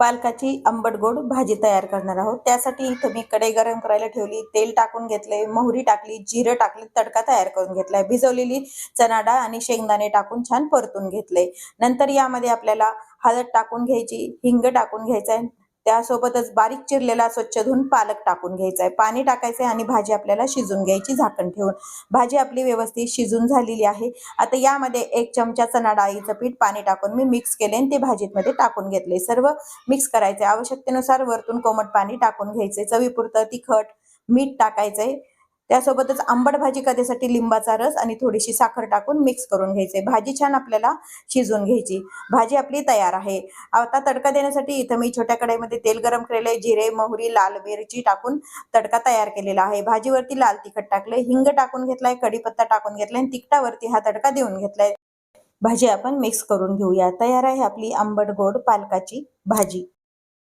पालकाची आंबट गोड भाजी तयार करणार आहोत। त्यासाठी इथं मी कढई गरम करायला ठेवली, तेल टाकून घेतले, मोहरी टाकली, जिरं टाकले, तडका तयार करून घेतलाय। भिजवलेली चणा डाळ आणि शेंगदाणे टाकून छान परतून घेतले। नंतर यामध्ये आपल्याला हळद टाकून घ्यायची, हिंग टाकून घ्यायचंय, त्यासोबतच बारीक चिरलेला स्वच्छ धुवून पालक टाकून घ्यायचा आहे, पाणी टाकायचंय आणि भाजी आपल्याला शिजून घ्यायची झाकण ठेवून। भाजी आपली व्यवस्थित शिजून झालेली आहे। आता यामध्ये 1 चमचा चणा डाळीचं पीठ पाणी टाकून मी मिक्स केले आणि ते भाजीमध्ये टाकून घेतले। सर्व मिक्स करायचे, आवश्यकतेनुसार वरतून कोमट पाणी टाकून घ्यायचे, चवीपुरतं तिखट, मीठ टाकायचंय, त्यासोबतच आंबट भाजी करण्यासाठी लिंबाचा रस आणि थोडीशी साखर टाकून मिक्स करून घ्यायचे। भाजी छान आपल्याला शिजून घ्यायची। भाजी आपली तयार आहे। आता तडका देण्यासाठी इथं मी छोट्या कढईमध्ये तेल गरम केले, जिरे, मोहरी, लाल मिरची टाकून तडका तयार केलेला आहे। भाजीवरती लाल तिखट टाकले, हिंग टाकून घेतलाय, कढीपत्ता टाकून घेतलाय आणि तिखटावरती हा तडका देऊन घेतलाय। भाजी आपण मिक्स करून घेऊया। तयार आहे आपली आंबट गोड पालकाची भाजी।